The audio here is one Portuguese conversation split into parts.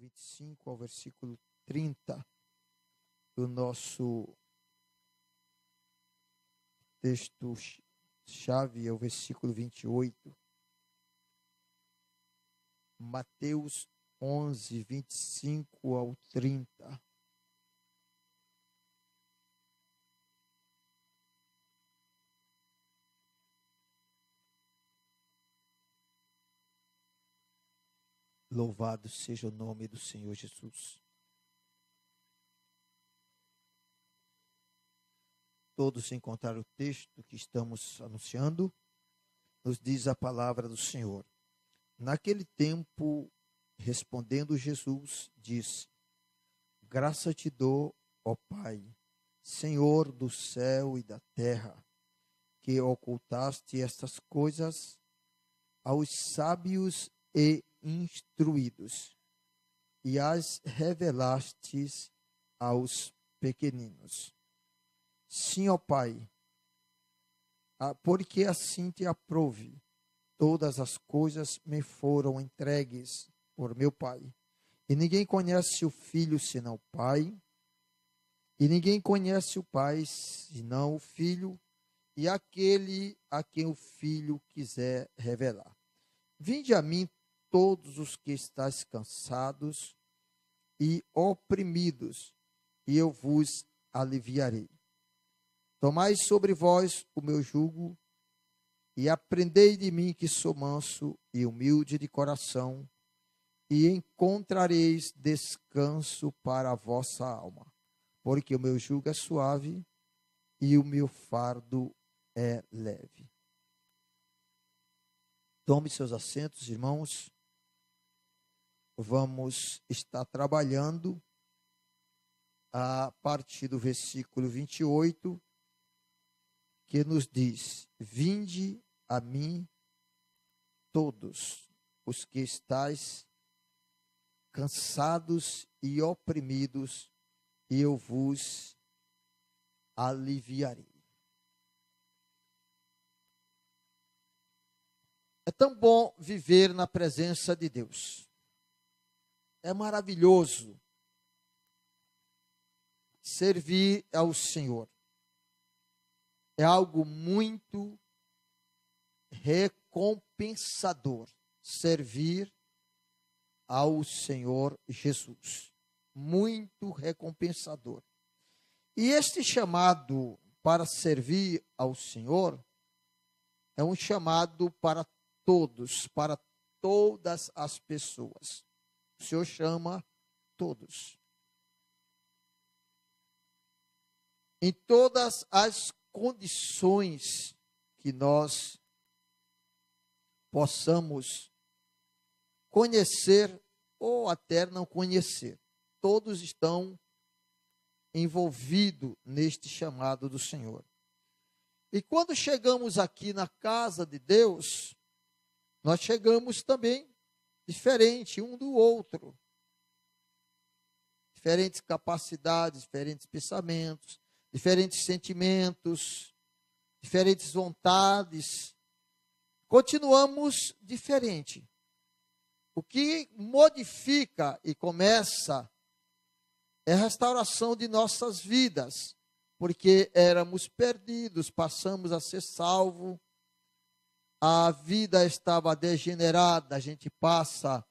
25 ao versículo 30 do nosso texto-chave, é o versículo 28. Mateus 11, 25 ao 30. Louvado seja o nome do Senhor Jesus. Todos encontraram o texto que estamos anunciando? Nos diz a palavra do Senhor. Naquele tempo, respondendo Jesus, disse: Graça te dou, ó Pai, Senhor do céu e da terra, que ocultaste estas coisas aos sábios e instruídos, e as revelastes aos pequeninos. Sim, ó Pai, porque assim te aprouve. Todas as coisas me foram entregues por meu Pai. E ninguém conhece o Filho senão o Pai. E ninguém conhece o Pai senão o Filho e aquele a quem o Filho quiser revelar. Vinde a mim todos os que estáis cansados e oprimidos, e eu vos aliviarei. Tomai sobre vós o meu jugo e aprendei de mim, que sou manso e humilde de coração, e encontrareis descanso para a vossa alma, porque o meu jugo é suave e o meu fardo é leve. Tome seus assentos, irmãos. Vamos estar trabalhando a partir do versículo 28, que nos diz: Vinde a mim todos os que estáis cansados e oprimidos, e eu vos aliviarei. É tão bom viver na presença de Deus. É maravilhoso servir ao Senhor. É algo muito recompensador servir ao Senhor Jesus. Muito recompensador. E este chamado para servir ao Senhor é um chamado para todos, para todas as pessoas. O Senhor chama todos. Em todas as condições que nós possamos conhecer ou até não conhecer, todos estão envolvidos neste chamado do Senhor. E quando chegamos aqui na casa de Deus, nós chegamos também diferente um do outro. Diferentes capacidades, diferentes pensamentos, diferentes sentimentos, diferentes vontades. Continuamos diferente. O que modifica e começa é a restauração de nossas vidas, porque éramos perdidos, passamos a ser salvos, a vida estava degenerada, a gente passa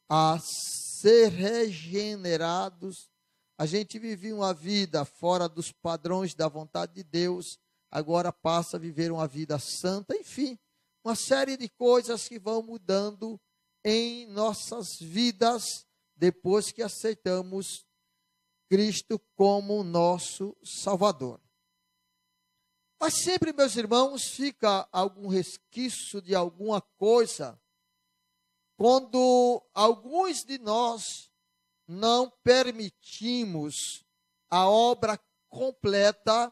a ser regenerados, a gente vivia uma vida fora dos padrões da vontade de Deus, agora passa a viver uma vida santa, enfim, uma série de coisas que vão mudando em nossas vidas depois que aceitamos Cristo como nosso Salvador. Mas sempre, meus irmãos, fica algum resquício de alguma coisa quando alguns de nós não permitimos a obra completa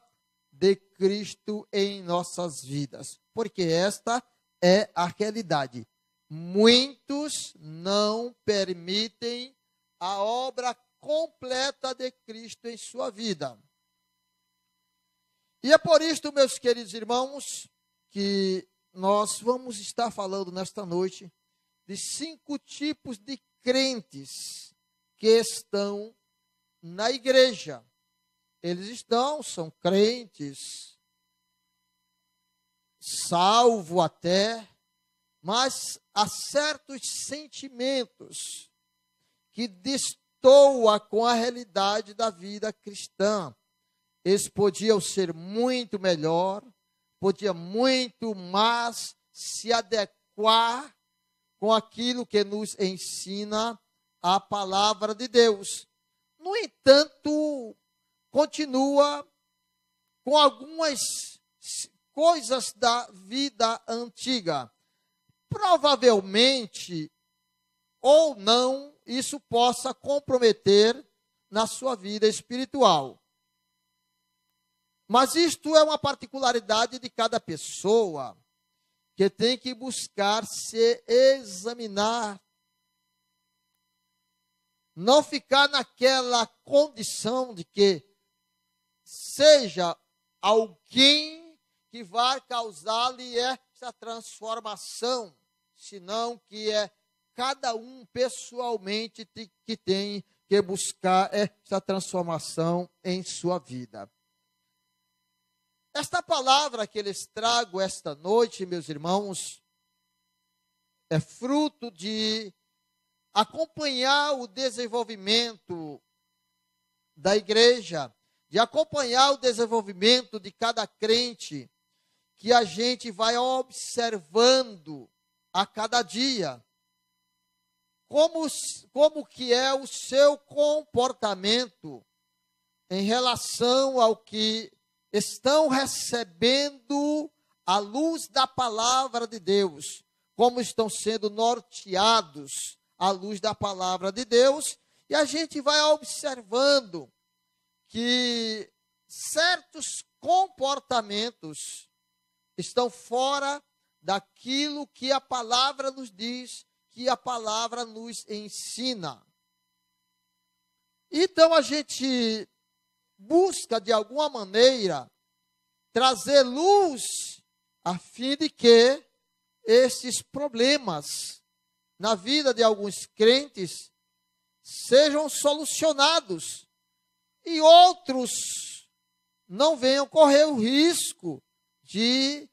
de Cristo em nossas vidas. Porque esta é a realidade. Muitos não permitem a obra completa de Cristo em sua vida. E é por isto, meus queridos irmãos, que nós vamos estar falando nesta noite de 5 tipos de crentes que estão na igreja. Eles são crentes, salvo até, mas há certos sentimentos que destoam com a realidade da vida cristã. Eles podiam ser muito melhor, podiam muito mais se adequar com aquilo que nos ensina a palavra de Deus. No entanto, continua com algumas coisas da vida antiga. Provavelmente, ou não, isso possa comprometer na sua vida espiritual. Mas isto é uma particularidade de cada pessoa, que tem que buscar se examinar. Não ficar naquela condição de que seja alguém que vai causar-lhe essa transformação, senão que é cada um pessoalmente que tem que buscar essa transformação em sua vida. Esta palavra que eles trago esta noite, meus irmãos, é fruto de acompanhar o desenvolvimento da igreja, de acompanhar o desenvolvimento de cada crente, que a gente vai observando a cada dia. Como que é o seu comportamento em relação ao que estão recebendo a luz da palavra de Deus, como estão sendo norteados à luz da palavra de Deus, e a gente vai observando que certos comportamentos estão fora daquilo que a palavra nos diz, que a palavra nos ensina. Então a gente busca, de alguma maneira, trazer luz a fim de que esses problemas na vida de alguns crentes sejam solucionados e outros não venham correr o risco de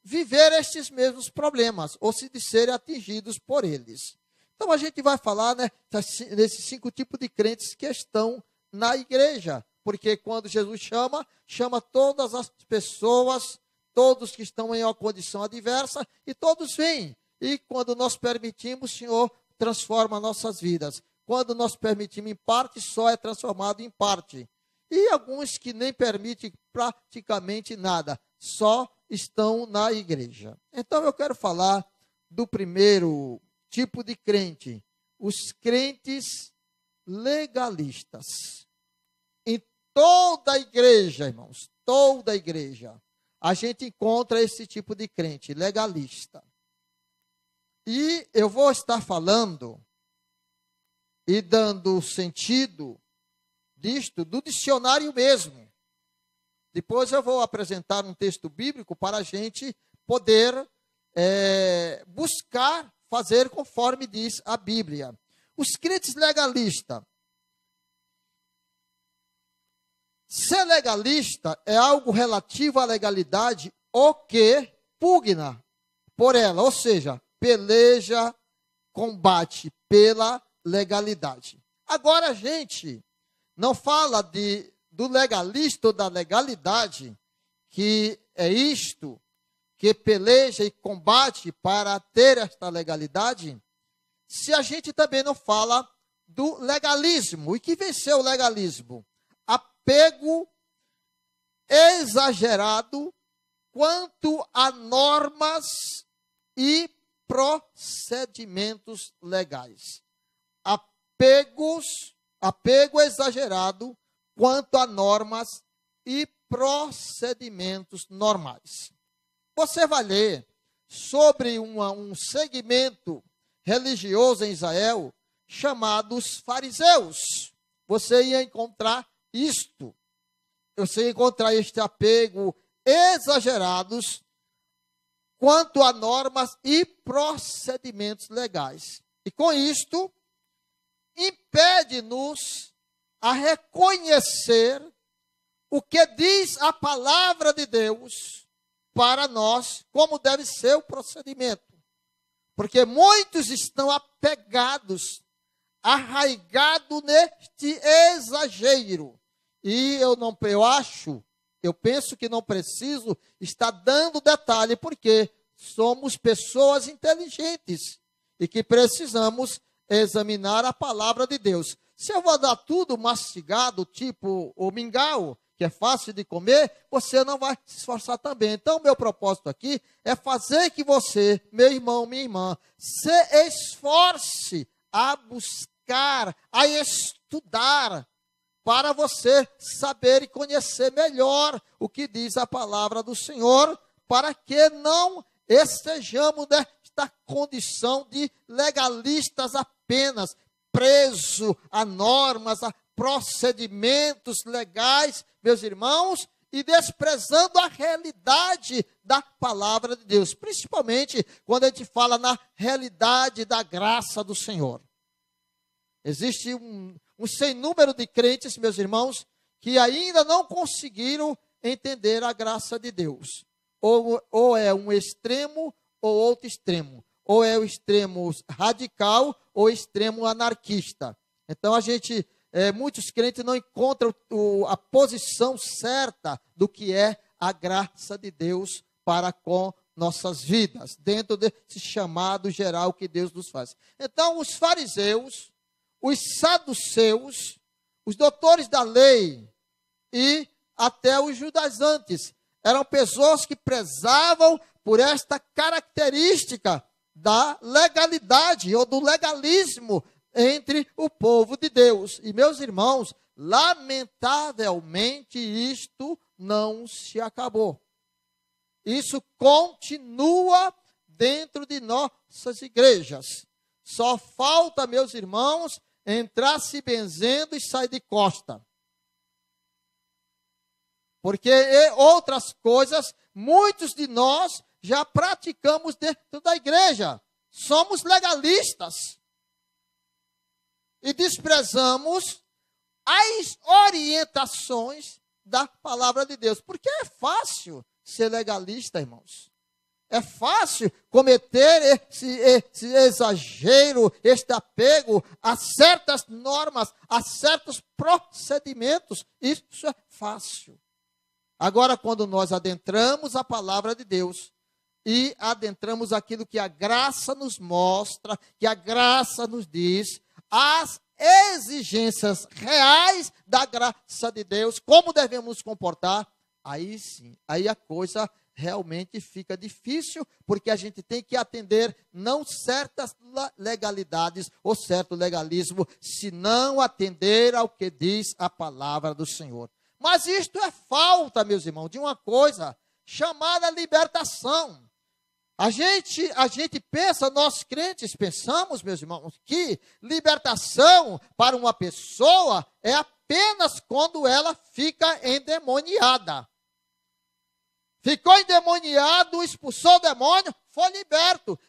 viver estes mesmos problemas ou de serem atingidos por eles. Então a gente vai falar, nesses 5 tipos de crentes que estão na igreja. Porque quando Jesus chama todas as pessoas, todos que estão em uma condição adversa, e todos vêm. E quando nós permitimos, o Senhor transforma nossas vidas. Quando nós permitimos em parte, só é transformado em parte. E alguns que nem permitem praticamente nada, só estão na igreja. Então eu quero falar do primeiro tipo de crente, os crentes legalistas. Toda a igreja, irmãos, toda a igreja, a gente encontra esse tipo de crente, legalista. E eu vou estar falando e dando sentido disto do dicionário mesmo. Depois eu vou apresentar um texto bíblico para a gente poder buscar fazer conforme diz a Bíblia. Os crentes legalistas. Ser legalista é algo relativo à legalidade ou que pugna por ela, ou seja, peleja, combate pela legalidade. Agora a gente não fala do legalista ou da legalidade, que é isto, que peleja e combate para ter esta legalidade, se a gente também não fala do legalismo. E que venceu o legalismo? Apego exagerado quanto a normas e procedimentos legais. Apego exagerado quanto a normas e procedimentos normais. Você vai ler sobre um segmento religioso em Israel chamados fariseus. Você ia encontrar isto. Você ia encontrar este apego exagerados quanto a normas e procedimentos legais. E com isto, impede impede-nos a reconhecer o que diz a palavra de Deus para nós, como deve ser o procedimento. Porque muitos estão apegados, arraigados neste exagero. E eu penso que não preciso estar dando detalhe, porque somos pessoas inteligentes e que precisamos examinar a palavra de Deus. Se eu vou dar tudo mastigado, tipo o mingau, que é fácil de comer, você não vai se esforçar também. Então, meu propósito aqui é fazer que você, meu irmão, minha irmã, se esforce a buscar, a estudar, para você saber e conhecer melhor o que diz a palavra do Senhor, para que não estejamos nesta condição de legalistas apenas, preso a normas, a procedimentos legais, meus irmãos, e desprezando a realidade da palavra de Deus, principalmente quando a gente fala na realidade da graça do Senhor. Existe um sem número de crentes, meus irmãos, que ainda não conseguiram entender a graça de Deus. Ou é um extremo ou outro extremo. Ou é o extremo radical ou o extremo anarquista. Então muitos crentes não encontram a posição certa do que é a graça de Deus para com nossas vidas, dentro desse chamado geral que Deus nos faz. Então, os fariseus, os saduceus, os doutores da lei e até os judaizantes eram pessoas que prezavam por esta característica da legalidade ou do legalismo entre o povo de Deus. E, meus irmãos, lamentavelmente isto não se acabou. Isso continua dentro de nossas igrejas. Só falta, meus irmãos, entrar se benzendo e sair de costa. Porque outras coisas, muitos de nós já praticamos dentro da igreja. Somos legalistas. E desprezamos as orientações da palavra de Deus. Porque é fácil ser legalista, irmãos. É fácil cometer esse exagero, este apego a certas normas, a certos procedimentos. Isso é fácil. Agora, quando nós adentramos a palavra de Deus e adentramos aquilo que a graça nos mostra, que a graça nos diz, as exigências reais da graça de Deus, como devemos nos comportar, aí sim, aí a coisa realmente fica difícil, porque a gente tem que atender não certas legalidades ou certo legalismo, se não atender ao que diz a palavra do Senhor. Mas isto é falta, meus irmãos, de uma coisa chamada libertação. A gente pensa, nós crentes pensamos, meus irmãos, que libertação para uma pessoa é apenas quando ela fica endemoniada. Ficou endemoniado, expulsou o demônio, foi liberto.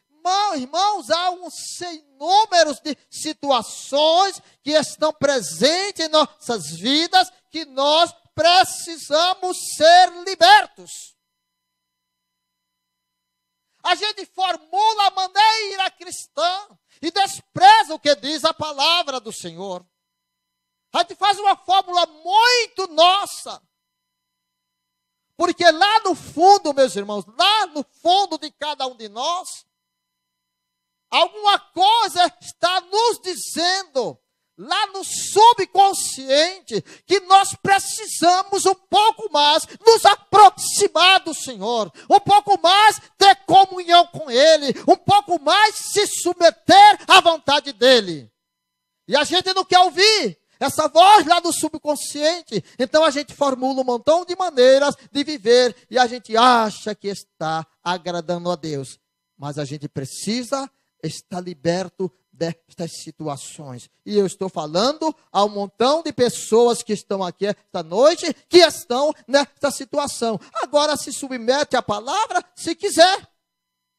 Irmãos, há sem números de situações que estão presentes em nossas vidas que nós precisamos ser libertos. A gente formula a maneira cristã e despreza o que diz a palavra do Senhor. A gente faz uma fórmula muito nossa. Porque lá no fundo, meus irmãos, lá no fundo de cada um de nós, alguma coisa está nos dizendo, lá no subconsciente, que nós precisamos um pouco mais nos aproximar do Senhor, um pouco mais ter comunhão com Ele, um pouco mais se submeter à vontade dEle. E a gente não quer ouvir essa voz lá do subconsciente, então a gente formula um montão de maneiras de viver e a gente acha que está agradando a Deus. Mas a gente precisa estar liberto destas situações. E eu estou falando a um montão de pessoas que estão aqui esta noite, que estão nesta situação. Agora se submete à palavra se quiser.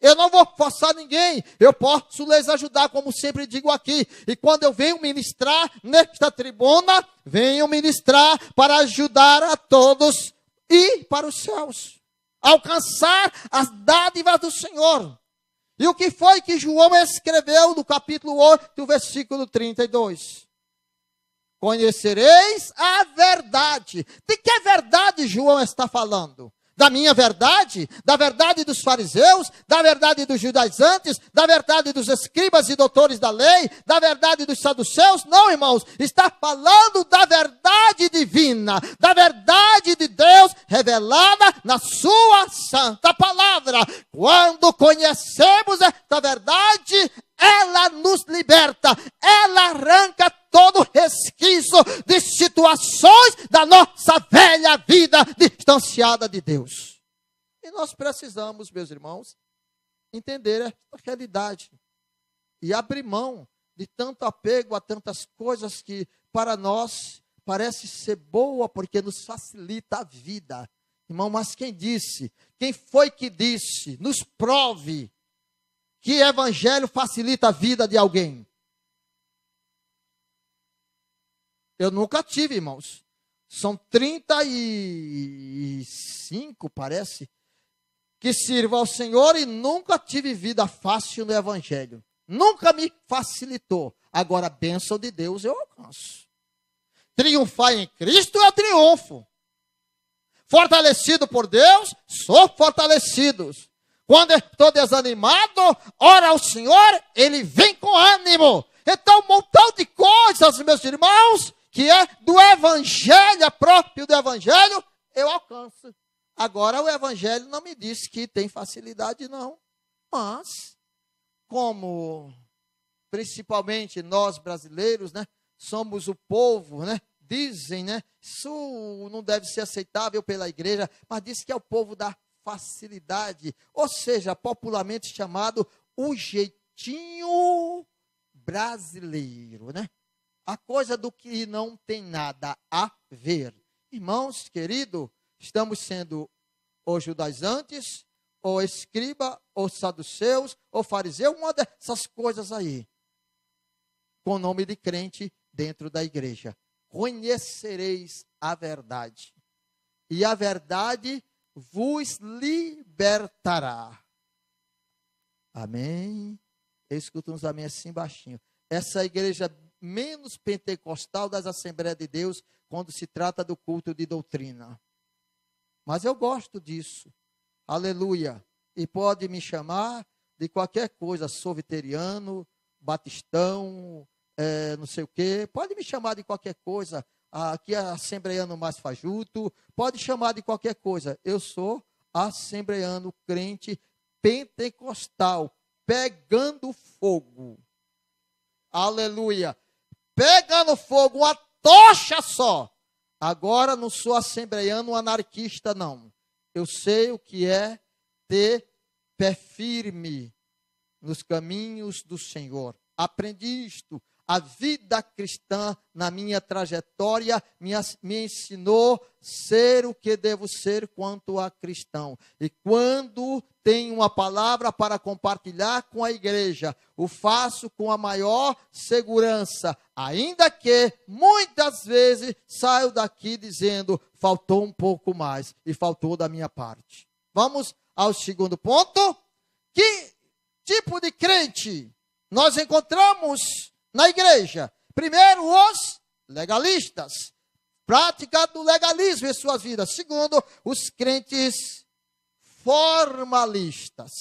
Eu não vou forçar ninguém. Eu posso lhes ajudar, como sempre digo aqui. E quando eu venho ministrar nesta tribuna, venho ministrar para ajudar a todos ir para os céus. Alcançar as dádivas do Senhor. E o que foi que João escreveu no capítulo 8, versículo 32? Conhecereis a verdade. De que verdade João está falando? Da minha verdade? Da verdade dos fariseus? Da verdade dos judaizantes? Da verdade dos escribas e doutores da lei? Da verdade dos saduceus? Não, irmãos. Está falando da verdade divina. Da verdade de Deus revelada na sua santa palavra. Quando conhecemos esta verdade, ela nos liberta. Ela arranca todo resquício de situações da nossa velha vida distanciada de Deus. E nós precisamos, meus irmãos, entender esta realidade e abrir mão de tanto apego a tantas coisas que para nós parece ser boa porque nos facilita a vida. Irmão, mas quem disse? Quem foi que disse? Nos prove que evangelho facilita a vida de alguém. Eu nunca tive, irmãos. São 35, parece, que sirvo ao Senhor e nunca tive vida fácil no evangelho. Nunca me facilitou. Agora, a bênção de Deus eu alcanço. Triunfar em Cristo eu triunfo. Fortalecido por Deus, sou fortalecido. Quando estou desanimado, ora ao Senhor, Ele vem com ânimo. Então, um montão de coisas, meus irmãos, que é do evangelho, próprio do evangelho, eu alcanço. Agora, o evangelho não me diz que tem facilidade, não. Mas, como principalmente nós brasileiros, né, somos o povo, né, dizem, né, isso não deve ser aceitável pela igreja, mas diz que é o povo da facilidade, ou seja, popularmente chamado o jeitinho brasileiro, né? A coisa do que não tem nada a ver. Irmãos, querido, estamos sendo ou judaizantes, ou escriba, ou saduceus, ou fariseu, uma dessas coisas aí, com nome de crente dentro da igreja. Conhecereis a verdade, e a verdade vos libertará. Amém? Escuta uns amém assim baixinho. Essa igreja menos pentecostal das Assembleias de Deus, quando se trata do culto de doutrina. Mas eu gosto disso. Aleluia. E pode me chamar de qualquer coisa, soviteriano, batistão, não sei o quê. Pode me chamar de qualquer coisa. Aqui é assembleiano mais fajuto. Pode chamar de qualquer coisa. Eu sou assembleiano, crente, pentecostal, pegando fogo. Aleluia. Pegando fogo, uma tocha só. Agora não sou assembleiano anarquista, não. Eu sei o que é ter pé firme nos caminhos do Senhor. Aprendi isto. A vida cristã, na minha trajetória, me ensinou ser o que devo ser quanto a cristão. E quando tenho uma palavra para compartilhar com a igreja, o faço com a maior segurança, ainda que muitas vezes saio daqui dizendo, faltou um pouco mais e faltou da minha parte. Vamos ao segundo ponto. Que tipo de crente nós encontramos na igreja? Primeiro, os legalistas. Prática do legalismo em suas vidas. Segundo, os crentes formalistas.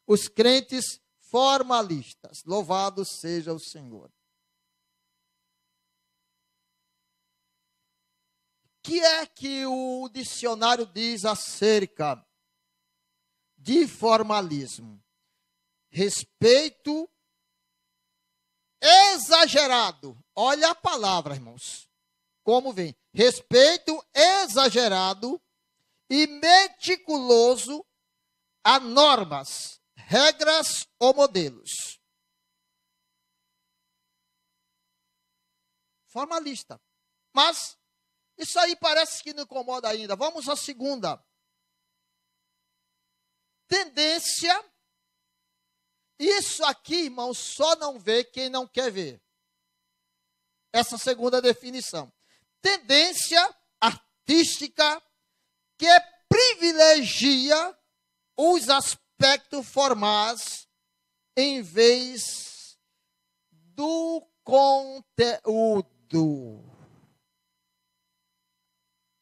Os crentes formalistas. Louvado seja o Senhor. O que é que o dicionário diz acerca de formalismo? Respeito exagerado. Olha a palavra, irmãos. Como vem? Respeito exagerado e meticuloso a normas, regras ou modelos. Formalista. Mas isso aí parece que não incomoda ainda. Vamos à segunda. tendência. Isso aqui, irmãos, só não vê quem não quer ver. Essa segunda definição. Tendência artística que privilegia os aspectos formais em vez do conteúdo.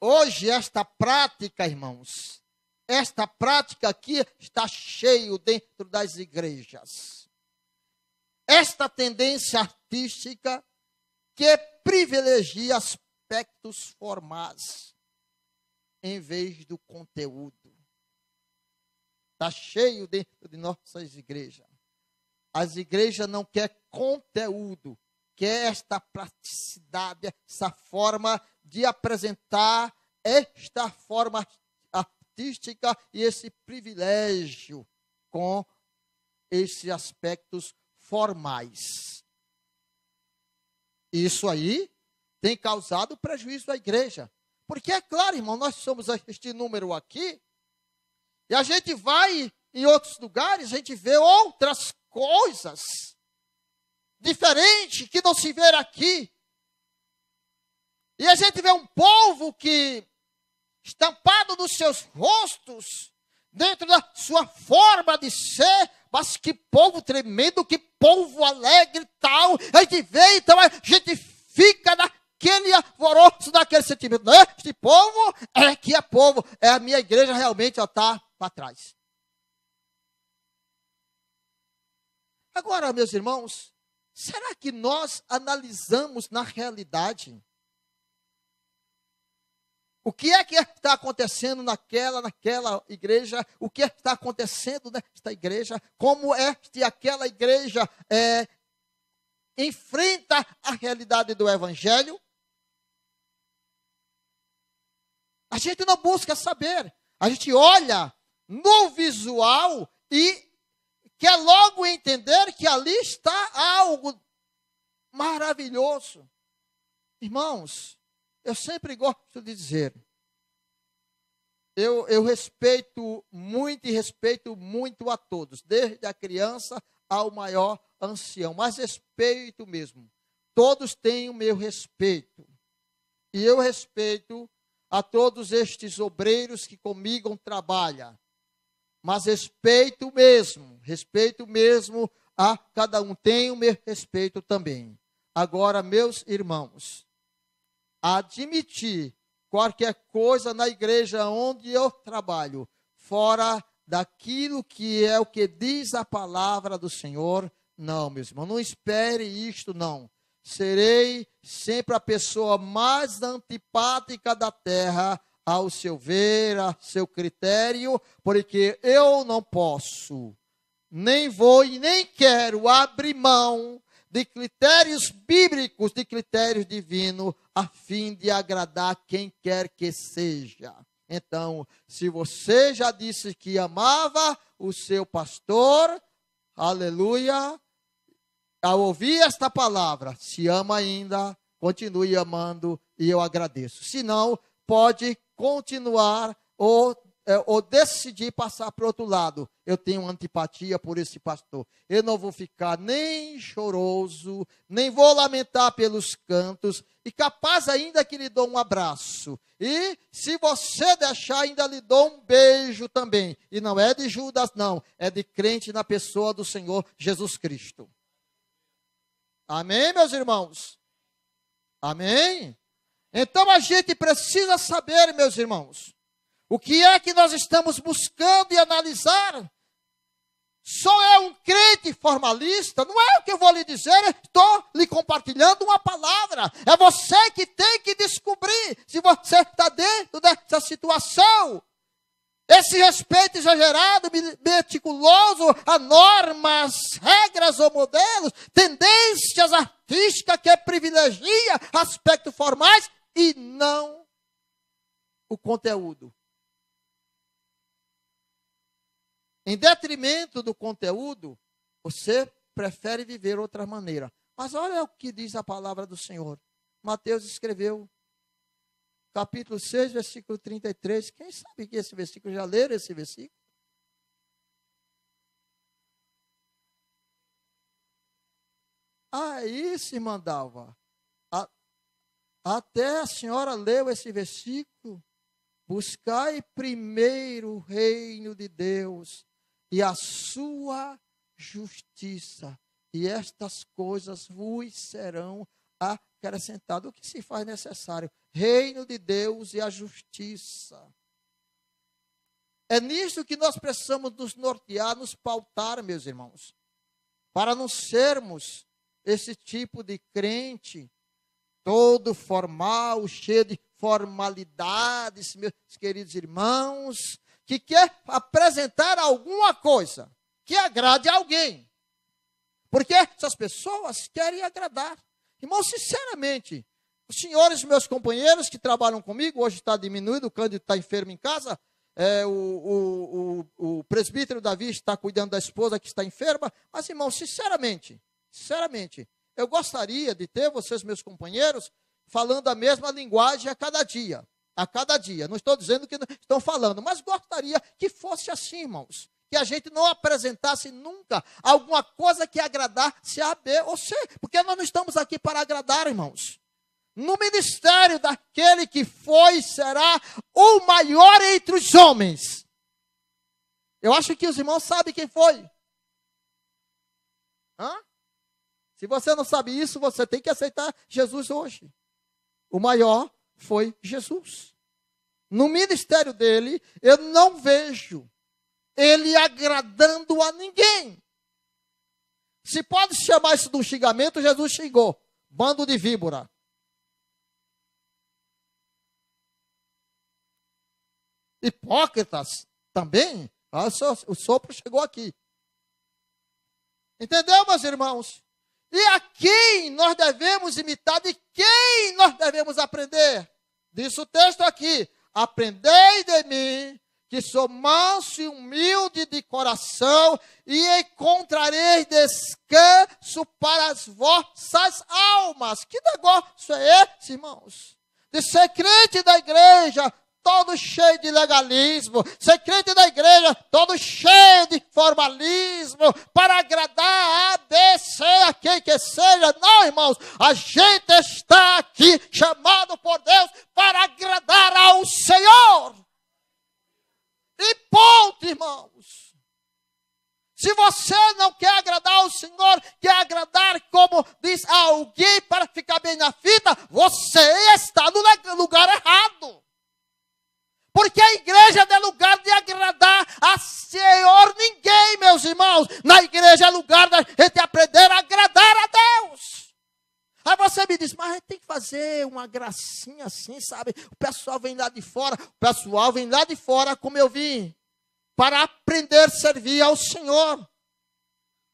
Hoje, esta prática, irmãos, esta prática aqui está cheio dentro das igrejas. Esta tendência artística que privilegia aspectos formais em vez do conteúdo. Está cheio dentro de nossas igrejas. As igrejas não querem conteúdo, quer esta praticidade, essa forma de apresentar, esta forma artística e esse privilégio com esses aspectos formais. Isso aí tem causado prejuízo à igreja. Porque é claro, irmão, nós somos este número aqui, e a gente vai em outros lugares, a gente vê outras coisas diferentes que não se vê aqui. E a gente vê um povo que, estampado nos seus rostos, dentro da sua forma de ser, mas que povo tremendo, que povo alegre e tal. A gente vê, então a gente fica naquele alvoroço, naquele sentimento. Não é? Este povo é que é povo, é a minha igreja realmente está para trás. Agora, meus irmãos, será que nós analisamos na realidade o que é que está acontecendo naquela igreja? O que está acontecendo nesta igreja? Como aquela igreja enfrenta a realidade do evangelho? A gente não busca saber. A gente olha no visual e quer logo entender que ali está algo maravilhoso. Irmãos, eu sempre gosto de dizer, eu respeito muito e respeito muito a todos, desde a criança ao maior ancião, mas respeito mesmo. Todos têm o meu respeito. E eu respeito a todos estes obreiros que comigo trabalham. Mas respeito mesmo a cada um. Tenho o meu respeito também. Agora, meus irmãos, admitir qualquer coisa na igreja onde eu trabalho, fora daquilo que é o que diz a palavra do Senhor, não, meus irmãos, não espere isto, não. Serei sempre a pessoa mais antipática da terra, ao seu ver, ao seu critério, porque eu não posso, nem vou e nem quero abrir mão de critérios bíblicos, de critérios divinos, a fim de agradar quem quer que seja. Então, se você já disse que amava o seu pastor, aleluia, ao ouvir esta palavra, se ama ainda, continue amando e eu agradeço. Se não, pode continuar ou decidir passar para o outro lado. Eu tenho antipatia por esse pastor. Eu não vou ficar nem choroso, nem vou lamentar pelos cantos, e capaz ainda que lhe dou um abraço. E se você deixar, ainda lhe dou um beijo também. E não é de Judas, não. É de crente na pessoa do Senhor Jesus Cristo. Amém, meus irmãos? Amém? Então a gente precisa saber, meus irmãos, o que é que nós estamos buscando e analisar. Só é um crente formalista, não é o que eu vou lhe dizer, estou lhe compartilhando uma palavra. É você que tem que descobrir se você está dentro dessa situação. Esse respeito exagerado, meticuloso a normas, regras ou modelos, tendências artísticas que privilegia aspectos formais e não o conteúdo. Em detrimento do conteúdo, você prefere viver outra maneira. Mas olha o que diz a palavra do Senhor. Mateus escreveu, capítulo 6, versículo 33. Quem sabe que esse versículo, já leram esse versículo? Aí se mandava. Até a senhora leu esse versículo. Buscai primeiro o reino de Deus e a sua justiça, e estas coisas vos serão acrescentadas. O que se faz necessário? Reino de Deus e a justiça. É nisso que nós precisamos nos nortear, nos pautar, meus irmãos, para não sermos esse tipo de crente todo formal, cheio de formalidades, meus queridos irmãos, que quer apresentar alguma coisa que agrade a alguém. Porque essas pessoas querem agradar. Irmão, sinceramente, os senhores, meus companheiros que trabalham comigo, hoje está diminuído, o Cândido está enfermo em casa, o presbítero Davi está cuidando da esposa que está enferma, mas, irmão, sinceramente, eu gostaria de ter vocês, meus companheiros, falando a mesma linguagem a cada dia. Não estou dizendo que não estão falando, mas gostaria que fosse assim, irmãos. Que a gente não apresentasse nunca alguma coisa que agradasse A, B ou C. Porque nós não estamos aqui para agradar, irmãos. No ministério daquele que foi e será o maior entre os homens. Eu acho que os irmãos sabem quem foi. Se você não sabe isso, você tem que aceitar Jesus hoje. O maior foi Jesus. No ministério dele, eu não vejo ele agradando a ninguém. Se pode chamar isso de um xingamento, Jesus xingou. Bando de víbora. Hipócritas também. O sopro chegou aqui. Entendeu, meus irmãos? E a quem nós devemos imitar? De quem nós devemos aprender? Diz o texto aqui. Aprendei de mim, que sou manso e humilde de coração, e encontrareis descanso para as vossas almas. Que negócio é esse, irmãos? De ser crente da igreja, todo cheio de legalismo, ser crente da igreja, todo cheio de formalismo, para agradar A, B, C, a quem que seja. Não, irmãos, a gente está aqui chamado por Deus para agradar ao Senhor. E ponto, irmãos. Se você não quer agradar ao Senhor, quer agradar, como diz alguém, para ficar bem na fita, você está no lugar errado. Porque a igreja não é lugar de agradar a Senhor ninguém, meus irmãos. Na igreja é lugar da gente aprender a agradar a Deus. Aí você me diz, mas a gente tem que fazer uma gracinha assim, sabe? O pessoal vem lá de fora, como eu vim, para aprender a servir ao Senhor.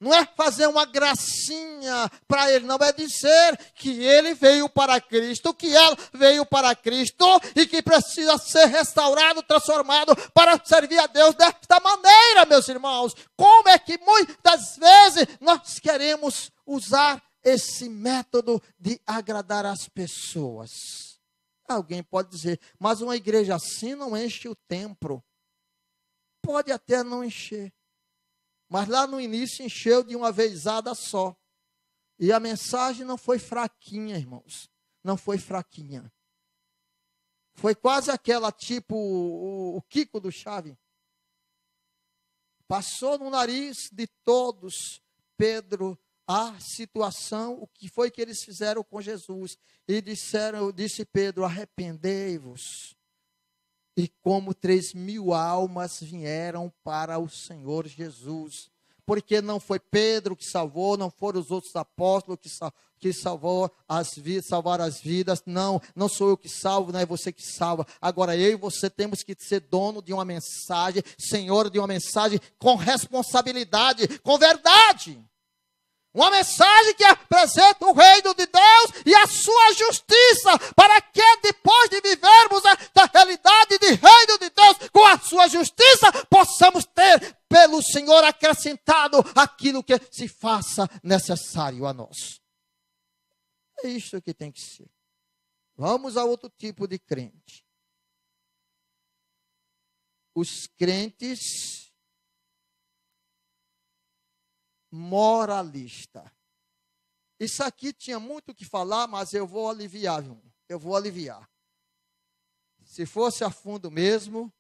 Não é fazer uma gracinha para ele, não, é dizer que ele veio para Cristo, que ela veio para Cristo e que precisa ser restaurado, transformado para servir a Deus desta maneira, meus irmãos. Como é que muitas vezes nós queremos usar esse método de agradar as pessoas? Alguém pode dizer, mas uma igreja assim não enche o templo. Pode até não encher. Mas lá no início encheu de uma vezada só. E a mensagem não foi fraquinha, irmãos. Não foi fraquinha. Foi quase aquela tipo o Kiko do Chave. Passou no nariz de todos, Pedro, a situação, o que foi que eles fizeram com Jesus. E disse Pedro, arrependei-vos. E como 3.000 almas vieram para o Senhor Jesus. Porque não foi Pedro que salvou, não foram os outros apóstolos que salvaram as vidas. Não sou eu que salvo, não é você que salva. Agora eu e você temos que ser dono de uma mensagem, senhor de uma mensagem com responsabilidade, com verdade. Uma mensagem que apresenta o reino de Deus e a sua justiça, para que depois de vivermos esta realidade de reino de Deus com a sua justiça, possamos ter pelo Senhor acrescentado aquilo que se faça necessário a nós. É isso que tem que ser. Vamos a outro tipo de crente. Os crentes moralista. Isso aqui tinha muito o que falar, mas eu vou aliviar, viu? Eu vou aliviar. Se fosse a fundo mesmo,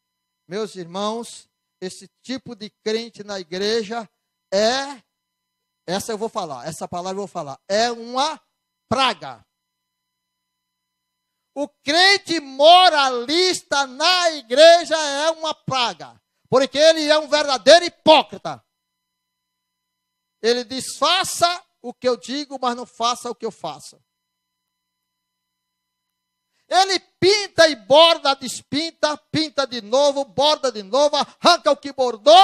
meus irmãos, esse tipo de crente na igreja essa eu vou falar, essa palavra eu vou falar, é uma praga. O crente moralista na igreja é uma praga, porque ele é um verdadeiro hipócrita. Ele diz, faça o que eu digo, mas não faça o que eu faço. Ele pinta e borda, despinta, pinta de novo, borda de novo, arranca o que bordou.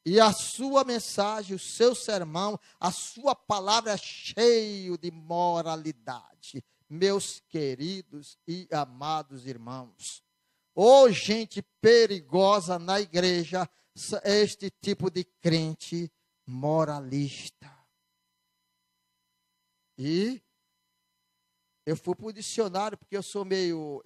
E a sua mensagem, o seu sermão, a sua palavra é cheio de moralidade. Meus queridos e amados irmãos. Ô gente perigosa na igreja, este tipo de crente moralista. E eu fui para o dicionário, porque eu sou meio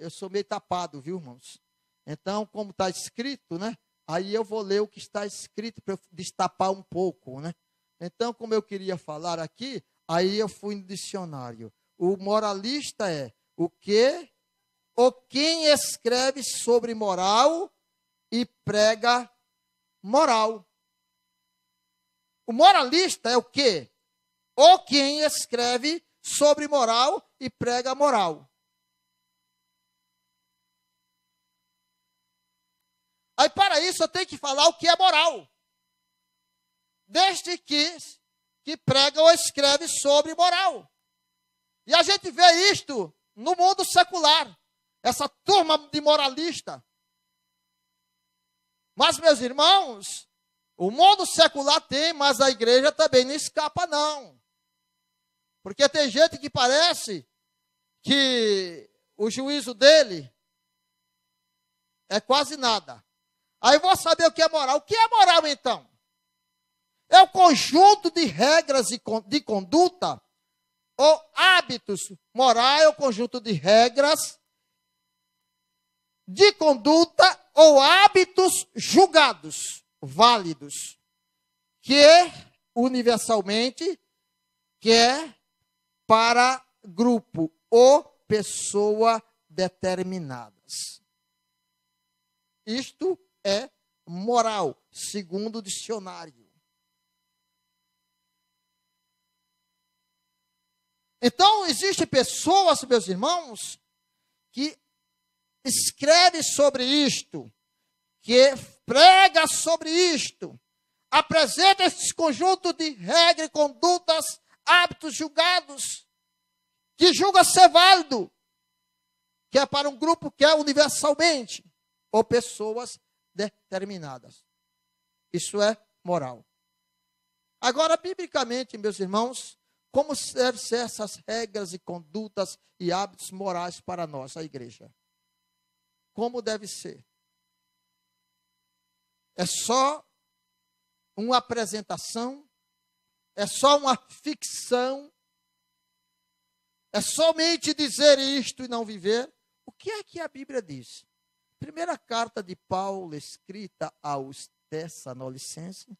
tapado, viu, irmãos? Então, como está escrito, né? Aí eu vou ler o que está escrito para eu destapar um pouco, né? Então, como eu queria falar aqui, aí eu fui no dicionário. O moralista é o quê? Ou quem escreve sobre moral e prega moral. O moralista é o quê? Ou quem escreve sobre moral e prega moral. Aí, para isso, eu tenho que falar o que é moral. Desde que prega ou escreve sobre moral. E a gente vê isto no mundo secular. Essa turma de moralista. Mas, meus irmãos, o mundo secular tem, mas a igreja também não escapa, não. Porque tem gente que parece que o juízo dele é quase nada. Aí eu vou saber o que é moral. O que é moral, então? É o conjunto de regras de conduta ou hábitos. Moral é o conjunto de regras de conduta ou hábitos julgados, válidos, que universalmente é para grupo ou pessoa determinadas. Isto é moral, segundo o dicionário. Então, existem pessoas, meus irmãos, que escrevem sobre isto, que prega sobre isto, apresenta esse conjunto de regras, condutas, hábitos julgados, que julga ser válido, que é para um grupo que é universalmente, ou pessoas determinadas. Isso é moral. Agora, biblicamente, meus irmãos, como devem ser essas regras e condutas e hábitos morais para nós, a igreja? Como deve ser? É só uma apresentação? É só uma ficção? É somente dizer isto e não viver? O que é que a Bíblia diz? Primeira carta de Paulo, escrita aos Tessalonicenses,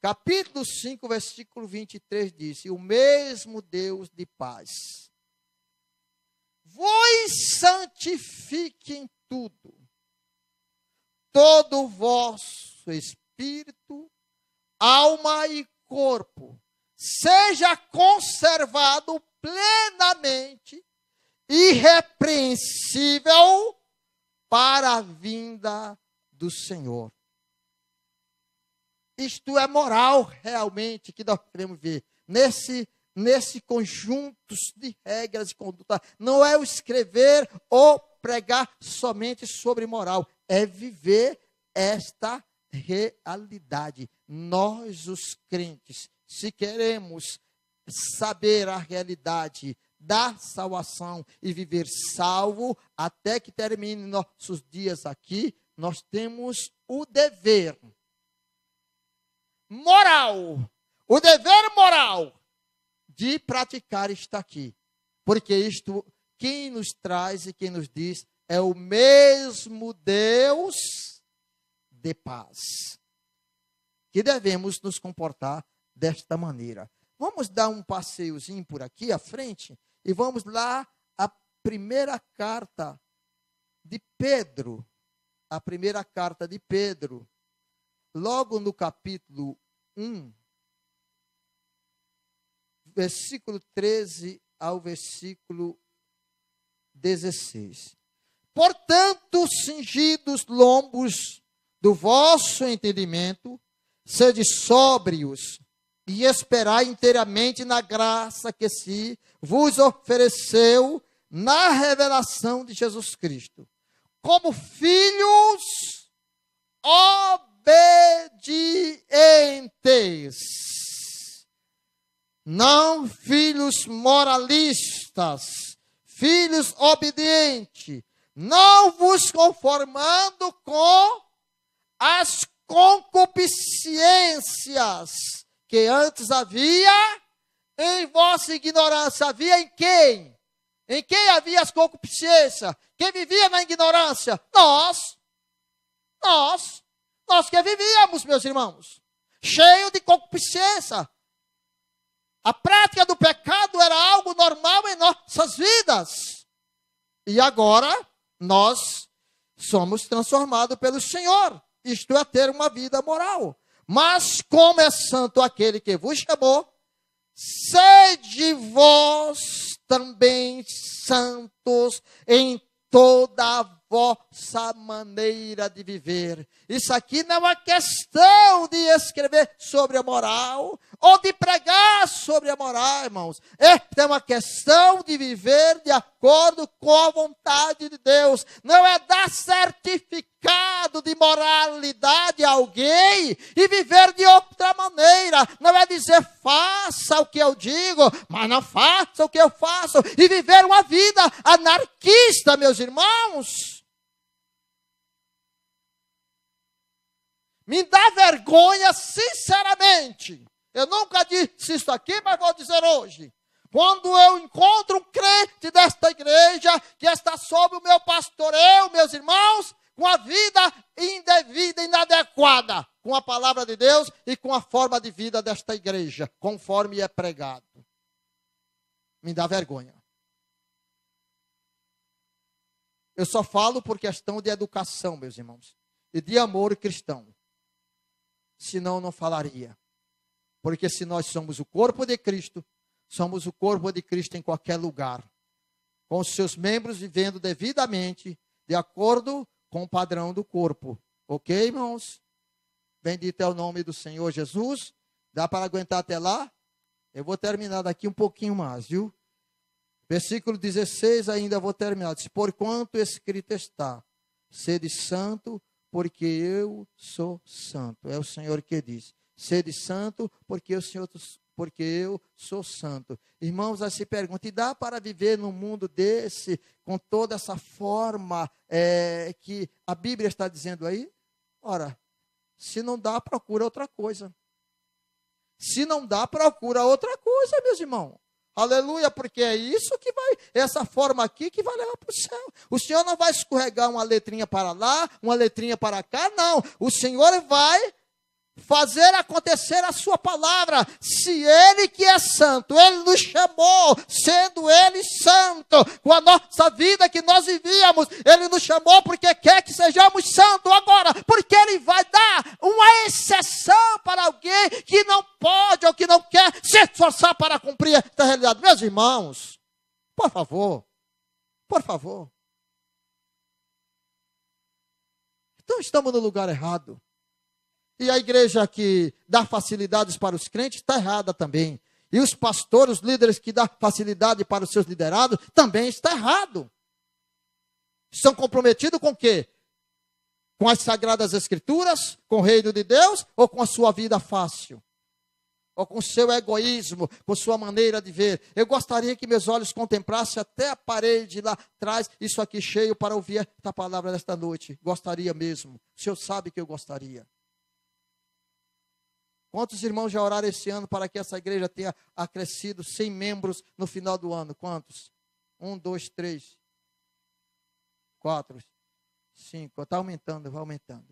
capítulo 5, versículo 23, diz: e o mesmo Deus de paz vos santifique em tudo, todo o vosso espírito, alma e corpo, seja conservado plenamente, irrepreensível, para a vinda do Senhor. Isto é moral realmente que nós queremos ver. Nesse conjunto de regras e conduta. Não é o escrever ou pregar somente sobre moral. É viver esta realidade. Nós, os crentes, se queremos saber a realidade da salvação e viver salvo até que termine nossos dias aqui, nós temos o dever moral, o dever moral de praticar isto aqui. Porque isto, quem nos traz e quem nos diz, é o mesmo Deus de paz. que devemos nos comportar desta maneira. Vamos dar um passeiozinho por aqui à frente e vamos lá à primeira carta de Pedro. A primeira carta de Pedro, logo no capítulo 1, versículo 13 ao versículo 16. Portanto, cingidos lombos do vosso entendimento, sede sóbrios e esperai inteiramente na graça que se vos ofereceu na revelação de Jesus Cristo. Como filhos obedientes, não filhos moralistas, filhos obedientes, não vos conformando com as concupiscências que antes havia em vossa ignorância. Havia em quem? Em quem havia as concupiscências? Quem vivia na ignorância? Nós que vivíamos, meus irmãos, cheio de concupiscência. A prática do pecado era algo normal em nossas vidas. E agora, nós somos transformados pelo Senhor. Isto é ter uma vida moral. Mas como é santo aquele que vos chamou, sede vós também santos em toda a vossa maneira de viver. Isso aqui não é uma questão de escrever sobre a moral ou de pregar sobre a moral, irmãos. É uma questão de viver de acordo com a vontade de Deus. Não é dar certificado de moralidade a alguém e viver de outra maneira. Não é dizer faça o que eu digo, mas não faça o que eu faço. E viver uma vida anarquista, meus irmãos. Me dá vergonha, sinceramente. Eu nunca disse isso aqui, mas vou dizer hoje. Quando eu encontro um crente desta igreja que está sob o meu pastoreio, meus irmãos, com a vida indevida, inadequada, com a palavra de Deus e com a forma de vida desta igreja, conforme é pregado. Me dá vergonha. Eu só falo por questão de educação, meus irmãos, e de amor cristão. Senão não falaria. Porque se nós somos o corpo de Cristo, somos o corpo de Cristo em qualquer lugar. Com os seus membros vivendo devidamente, de acordo com o padrão do corpo. Ok, irmãos? Bendito é o nome do Senhor Jesus. Dá para aguentar até lá? Eu vou terminar daqui um pouquinho mais, viu? Versículo 16 ainda vou terminar. Diz, porquanto escrito está, sede santo, porque eu sou santo. É o Senhor que diz. Sede santo, porque eu sou santo. Irmãos, aí se pergunta, e dá para viver num mundo desse, com toda essa forma que a Bíblia está dizendo aí? Ora, se não dá, procura outra coisa. Se não dá, procura outra coisa, meus irmãos. Aleluia, porque é isso que vai, essa forma aqui que vai levar para o céu. O Senhor não vai escorregar uma letrinha para lá, uma letrinha para cá, não. O Senhor vai fazer acontecer a sua palavra. Se Ele que é santo, Ele nos chamou, sendo Ele santo, com a nossa vida que nós vivíamos, Ele nos chamou porque quer que sejamos santos agora, porque Ele vai dar uma exceção para alguém que não pode ou que não quer se esforçar para cumprir esta realidade. Meus irmãos, por favor, então estamos no lugar errado. E a igreja que dá facilidades para os crentes está errada também. E os pastores, os líderes que dão facilidade para os seus liderados, também está errado. Estão comprometidos com o quê? Com as sagradas escrituras, com o reino de Deus, ou com a sua vida fácil? Ou com o seu egoísmo, com sua maneira de ver? Eu gostaria que meus olhos contemplassem até a parede lá atrás, isso aqui cheio, para ouvir esta palavra desta noite. Gostaria mesmo. O Senhor sabe que eu gostaria. Quantos irmãos já oraram esse ano para que essa igreja tenha acrescido 100 membros no final do ano? Quantos? 1, 2, 3, 4, 5. Está aumentando, vai aumentando.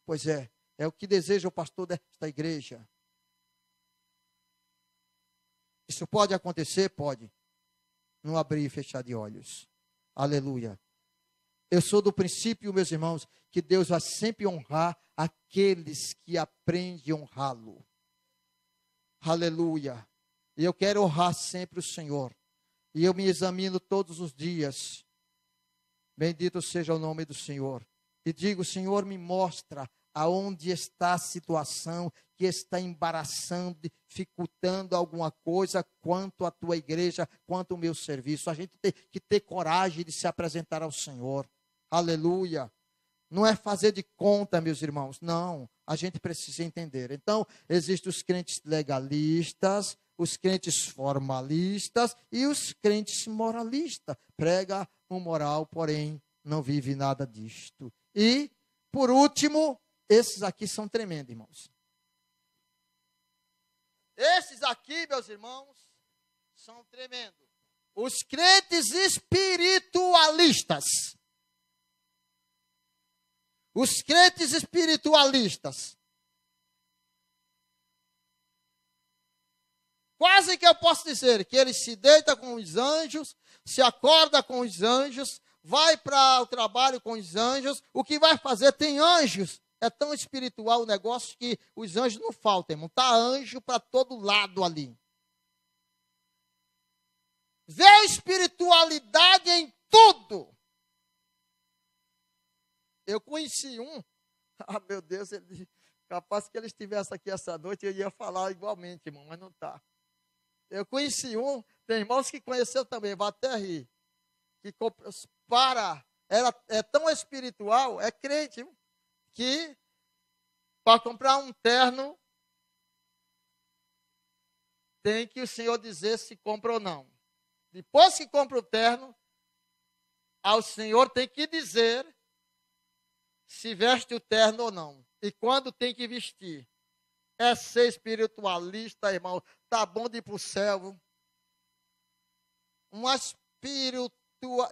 Pois é, É o que deseja o pastor desta igreja. Isso pode acontecer? Pode. Não abrir e fechar de olhos. Aleluia. Eu sou do princípio, meus irmãos, que Deus vai sempre honrar aqueles que aprendem a honrá-lo. Aleluia. E eu quero honrar sempre o Senhor. E eu me examino todos os dias. Bendito seja o nome do Senhor. E digo, Senhor, me mostra aonde está a situação que está embaraçando, dificultando alguma coisa quanto à tua igreja, quanto ao meu serviço. A gente tem que ter coragem de se apresentar ao Senhor. Aleluia. Não é fazer de conta, meus irmãos. Não, a gente precisa entender. Então, existem os crentes legalistas, os crentes formalistas e os crentes moralistas. Prega um moral, porém não vive nada disto. E, por último, esses aqui são tremendos, irmãos. Esses aqui, meus irmãos, são tremendos. Os crentes espiritualistas. Os crentes espiritualistas. Quase que eu posso dizer que ele se deita com os anjos, se acorda com os anjos, vai para o trabalho com os anjos. O que vai fazer? Tem anjos. É tão espiritual o negócio que os anjos não faltam, irmão. Está anjo para todo lado ali. Vê a espiritualidade em tudo. Eu conheci um, meu Deus, capaz que ele estivesse aqui essa noite, eu ia falar igualmente, irmão, mas não está. Eu conheci um, tem irmãos que conheceu também, vai até rir, que é tão espiritual, é crente, irmão, que para comprar um terno, tem que o Senhor dizer se compra ou não. Depois que compra o terno, ao Senhor tem que dizer se veste o terno ou não. E quando tem que vestir. É ser espiritualista, irmão. Tá bom de ir para o céu. Viu? Uma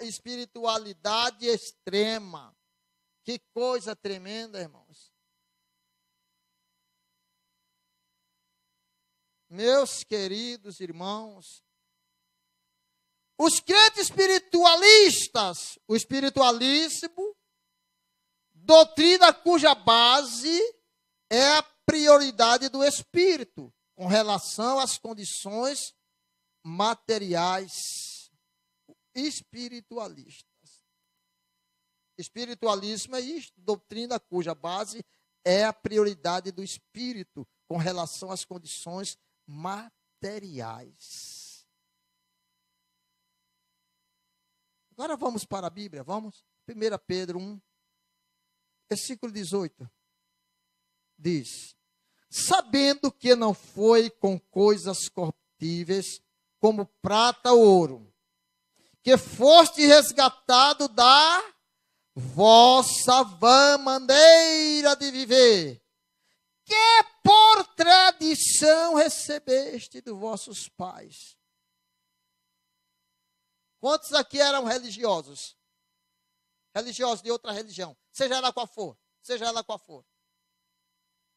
espiritualidade extrema. Que coisa tremenda, irmãos. Meus queridos irmãos, os crentes espiritualistas, o espiritualismo, doutrina cuja base é a prioridade do espírito com relação às condições materiais espiritualistas. Espiritualismo é isto, doutrina cuja base é a prioridade do espírito com relação às condições materiais. Agora vamos para a Bíblia, vamos? 1 Pedro 1. Versículo 18, diz, sabendo que não foi com coisas corruptíveis, como prata ou ouro, que foste resgatado da vossa vã maneira de viver, que por tradição recebeste dos vossos pais. Quantos aqui eram religiosos? Religiosos de outra religião, seja ela qual for, seja ela qual for.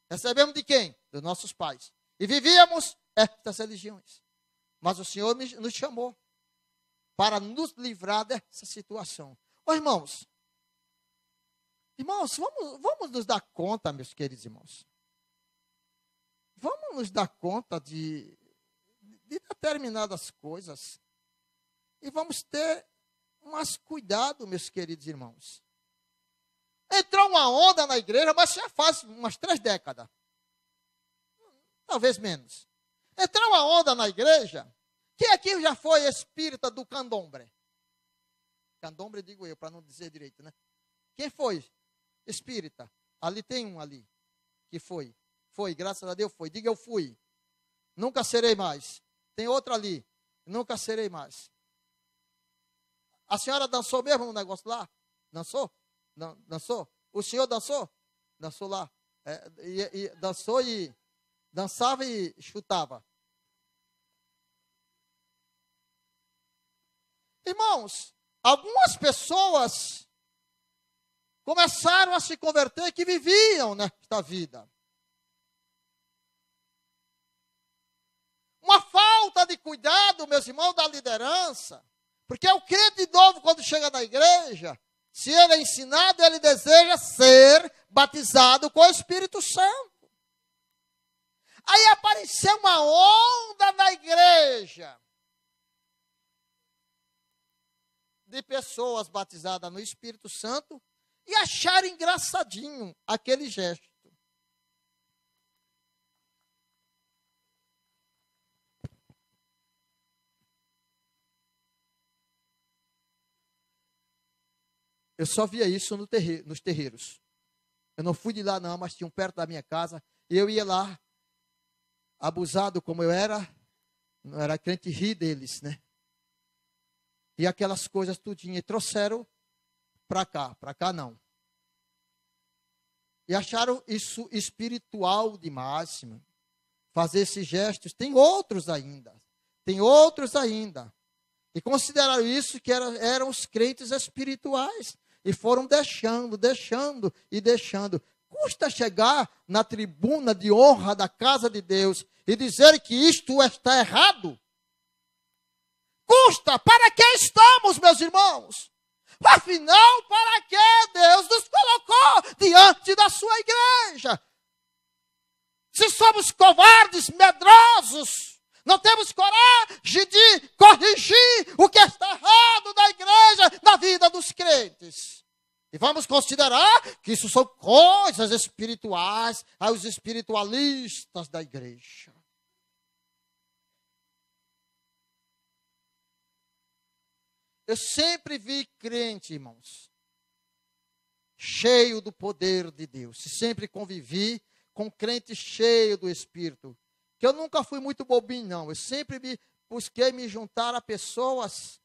Recebemos de quem? Dos nossos pais. E vivíamos estas religiões. Mas o Senhor nos chamou para nos livrar dessa situação. Ô, irmãos, vamos nos dar conta, meus queridos irmãos. Vamos nos dar conta de determinadas coisas. E vamos ter mais cuidado, meus queridos irmãos. Entrou uma onda na igreja, mas já faz umas 3 décadas. Talvez menos. Entrou uma onda na igreja. Quem aqui já foi espírita do candomblé? Candomblé digo eu, para não dizer direito, né? Quem foi espírita? Ali tem um ali. Que foi. Foi, graças a Deus foi. Diga eu fui. Nunca serei mais. Tem outra ali. Nunca serei mais. A senhora dançou mesmo no negócio lá? Dançou? Não, dançou? O senhor dançou? Dançou lá. Dançou e dançava e chutava. Irmãos, algumas pessoas começaram a se converter que viviam nesta vida. Uma falta de cuidado, meus irmãos, da liderança. Porque o crente novo, quando chega na igreja, se ele é ensinado, ele deseja ser batizado com o Espírito Santo. Aí apareceu uma onda na igreja de pessoas batizadas no Espírito Santo e acharam engraçadinho aquele gesto. Eu só via isso nos terreiros. Eu não fui de lá não, mas tinham perto da minha casa. E eu ia lá, abusado como eu era, não era crente, rir deles, né? E aquelas coisas tudinho, e trouxeram para cá não. E acharam isso espiritual demais, mano. Fazer esses gestos. Tem outros ainda. E consideraram isso que eram os crentes espirituais. E foram deixando. Custa chegar na tribuna de honra da casa de Deus e dizer que isto está errado? Custa! Para que estamos, meus irmãos? Afinal, para que Deus nos colocou diante da sua igreja? Se somos covardes, medrosos, não temos coragem de corrigir o que está errado na igreja, na vida dos crentes. E vamos considerar que isso são coisas espirituais aos espiritualistas da igreja. Eu sempre vi crente, irmãos, cheio do poder de Deus. Sempre convivi com crente cheio do Espírito. Que eu nunca fui muito bobinho, não. Eu sempre busquei me juntar a pessoas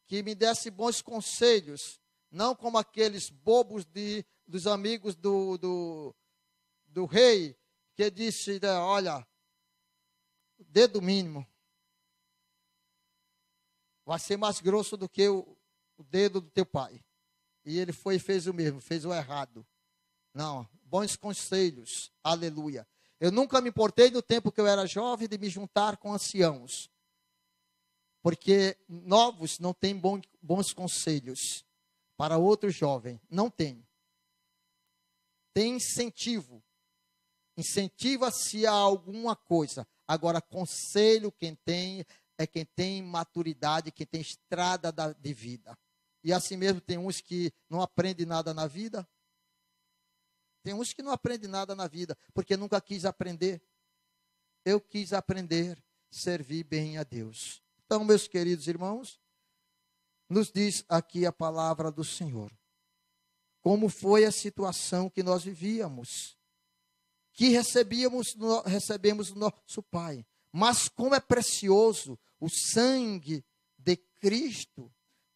que me dessem bons conselhos. Não como aqueles bobos dos amigos do rei, que disse, olha, dedo mínimo vai ser mais grosso do que o dedo do teu pai. E ele foi e fez o mesmo, fez o errado. Não, bons conselhos, aleluia. Eu nunca me importei no tempo que eu era jovem de me juntar com anciãos. Porque novos não têm bons conselhos para outro jovem. Não tem. Tem incentivo. Incentiva-se a alguma coisa. Agora, conselho quem tem é quem tem maturidade, quem tem estrada de vida. E assim mesmo tem uns que não aprendem nada na vida. Tem uns que não aprendem nada na vida, porque nunca quis aprender. Eu quis aprender, servir bem a Deus. Então, meus queridos irmãos, nos diz aqui a palavra do Senhor. Como foi a situação que nós vivíamos. Que recebemos do nosso Pai. Mas como é precioso o sangue de Cristo.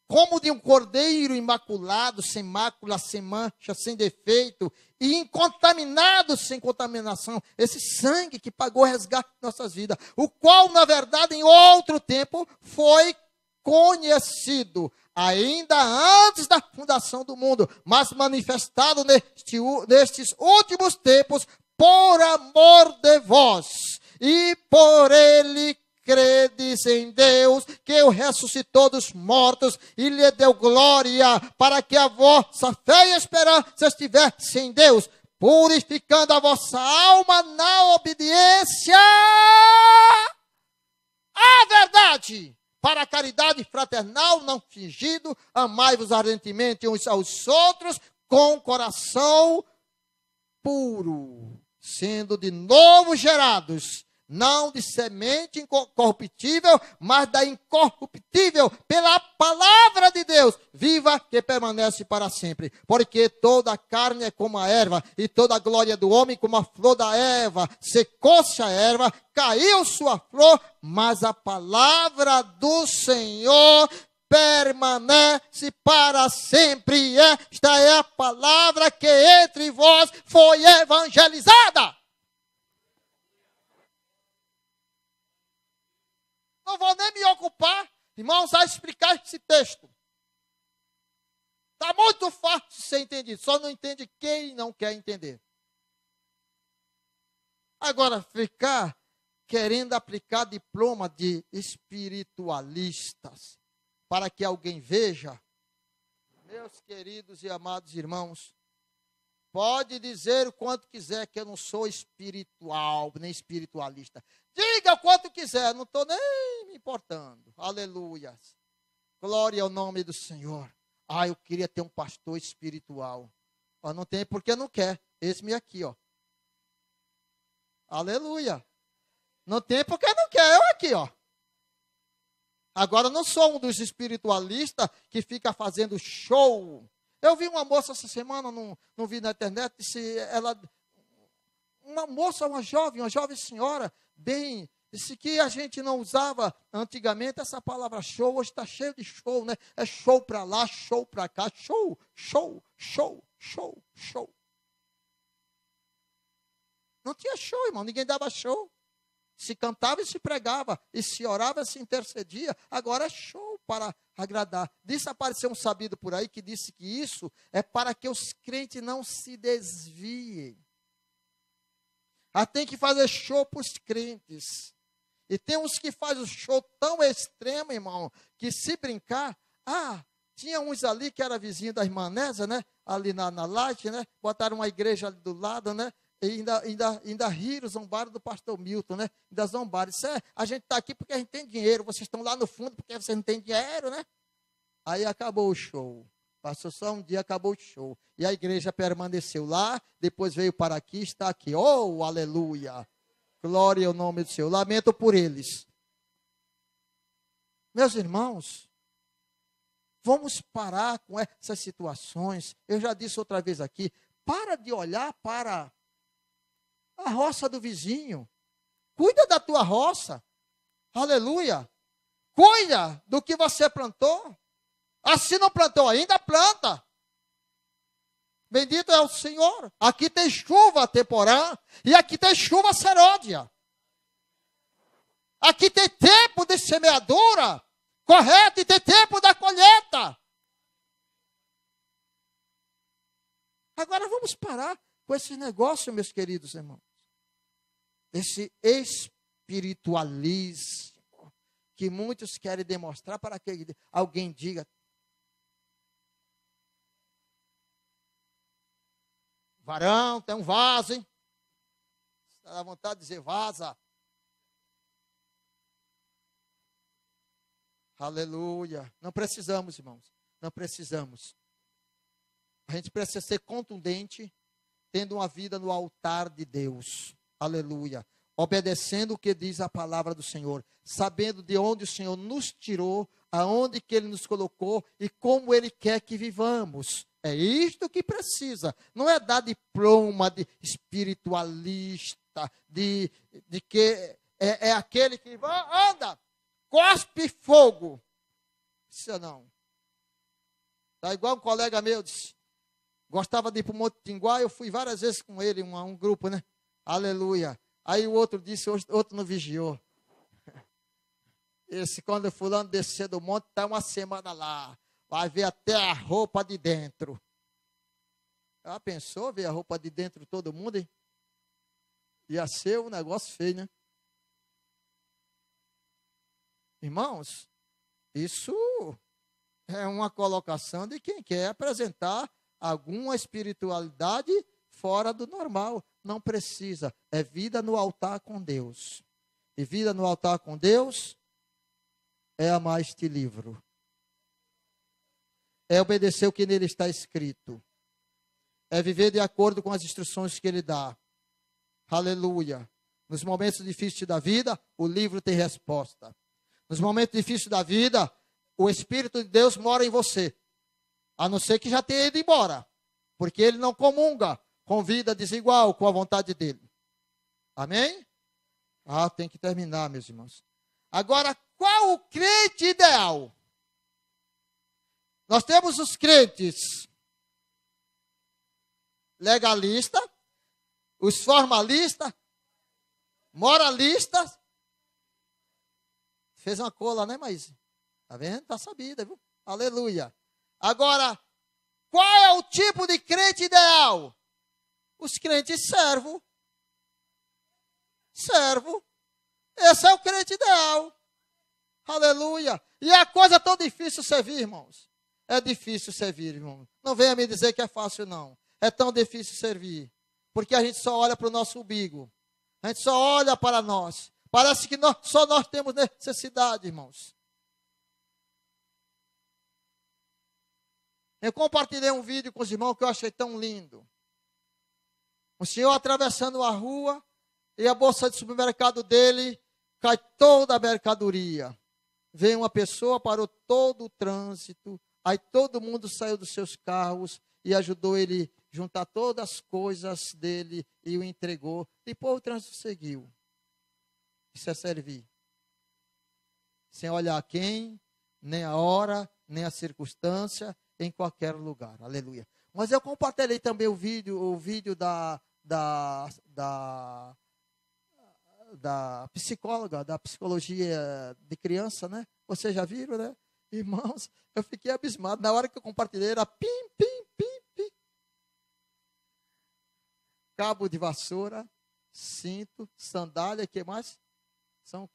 Como de um cordeiro imaculado, sem mácula, sem mancha, sem defeito, e incontaminado, sem contaminação. Esse sangue que pagou o resgate de nossas vidas. O qual, na verdade, em outro tempo, foi conhecido, ainda antes da fundação do mundo, mas manifestado nestes últimos tempos, por amor de vós. E por ele credes em Deus, que o ressuscitou dos mortos e lhe deu glória, para que a vossa fé e esperança estivesse em Deus, purificando a vossa alma na obediência à verdade, para a caridade fraternal não fingido, amai-vos ardentemente uns aos outros, com coração puro, sendo de novo gerados, não de semente incorruptível, mas da incorruptível, pela palavra de Deus, viva, que permanece para sempre. Porque toda a carne é como a erva, e toda a glória do homem como a flor da erva. Secou-se a erva, caiu sua flor, mas a palavra do Senhor permanece para sempre. Esta é a palavra que entre vós foi evangelizada. Não vou nem me ocupar, irmãos, a explicar esse texto. Está muito fácil de ser entendido. Só não entende quem não quer entender. Agora, ficar querendo aplicar diploma de espiritualistas para que alguém veja, meus queridos e amados irmãos, pode dizer o quanto quiser que eu não sou espiritual, nem espiritualista. Diga o quanto quiser, não estou nem me importando. Aleluia. Glória ao nome do Senhor. Ah, eu queria ter um pastor espiritual. Ó, não tem porque não quer. Esse-me aqui, ó. Aleluia. Não tem porque não quer. Eu aqui, ó. Agora, não sou um dos espiritualistas que fica fazendo show. Eu vi uma moça essa semana, não vi na internet, disse ela, uma moça, uma jovem senhora, bem, disse que a gente não usava antigamente essa palavra show, hoje está cheio de show, né? É show para lá, show para cá, show, show, show, show, show. Não tinha show, irmão, ninguém dava show. Se cantava e se pregava, e se orava e se intercedia. Agora é show para agradar. Disse apareceu um sabido por aí que disse que isso é para que os crentes não se desviem. Tem que fazer show para os crentes. E tem uns que fazem o show tão extremo, irmão, que se brincar, tinha uns ali que era vizinho da irmã Nésia, né? Ali na laje, né? Botaram uma igreja ali do lado, né? E ainda riram, zombaram do pastor Milton, né? Ainda zombaram. Isso a gente está aqui porque a gente tem dinheiro. Vocês estão lá no fundo porque vocês não têm dinheiro, né? Aí acabou o show. Passou só um dia, acabou o show. E a igreja permaneceu lá, depois veio para aqui, está aqui. Oh, aleluia! Glória ao nome do Senhor. Lamento por eles. Meus irmãos, vamos parar com essas situações. Eu já disse outra vez aqui, para de olhar para a roça do vizinho. Cuida da tua roça. Aleluia. Cuida do que você plantou. Se não plantou ainda, planta. Bendito é o Senhor. Aqui tem chuva temporã e aqui tem chuva seródia. Aqui tem tempo de semeadura correto e tem tempo da colheita. Agora vamos parar com esse negócio, meus queridos irmãos. Esse espiritualismo que muitos querem demonstrar para que alguém diga: varão, tem um vaso, hein? Dá vontade de dizer vaza. Aleluia. Não precisamos, irmãos. Não precisamos. A gente precisa ser contundente, tendo uma vida no altar de Deus. Aleluia. Obedecendo o que diz a palavra do Senhor. Sabendo de onde o Senhor nos tirou, aonde que Ele nos colocou e como Ele quer que vivamos. É isto que precisa. Não é dar diploma de espiritualista, de que é aquele que anda, cospe fogo. Isso não. Tá igual um colega meu disse. Gostava de ir para o Monte Tinguá, eu fui várias vezes com ele, um grupo, né? Aleluia. Aí o outro disse, outro não vigiou. Esse, quando fulano descer do monte, está uma semana lá. Vai ver até a roupa de dentro. Já pensou ver a roupa de dentro de todo mundo, hein? Ia ser um negócio feio, né? Irmãos, isso é uma colocação de quem quer apresentar alguma espiritualidade fora do normal. Não precisa. É vida no altar com Deus. E vida no altar com Deus é amar este livro. É obedecer o que nele está escrito. É viver de acordo com as instruções que ele dá. Aleluia. Nos momentos difíceis da vida, o livro tem resposta. Nos momentos difíceis da vida, o Espírito de Deus mora em você. A não ser que já tenha ido embora. Porque ele não comunga com vida desigual com a vontade dele. Amém? Tem que terminar, meus irmãos. Agora, qual o crente ideal? Nós temos os crentes legalistas, os formalistas, moralistas. Fez uma cola, né, Maísa? Tá vendo? Tá sabida, viu? Aleluia. Agora, Qual é o tipo de crente ideal? Os crentes servo. Servo. Esse é o crente ideal. Aleluia. E a coisa tão difícil servir, irmãos. É difícil servir, irmãos. Não venha me dizer que é fácil, não. É tão difícil servir. Porque a gente só olha para o nosso umbigo. A gente só olha para nós. Parece que só nós temos necessidade, irmãos. Eu compartilhei um vídeo com os irmãos que eu achei tão lindo. O senhor atravessando a rua e a bolsa de supermercado dele cai toda a mercadoria. Veio uma pessoa, parou todo o trânsito, aí todo mundo saiu dos seus carros e ajudou ele a juntar todas as coisas dele e o entregou. Depois o trânsito seguiu. Isso é servir. Sem olhar quem, nem a hora, nem a circunstância, em qualquer lugar. Aleluia. Mas eu compartilhei também o vídeo da psicóloga, da psicologia de criança, né? Vocês já viram, né? Irmãos, eu fiquei abismado. Na hora que eu compartilhei, era pim, pim, pim, pim. Cabo de vassoura, cinto, sandália, o que mais? São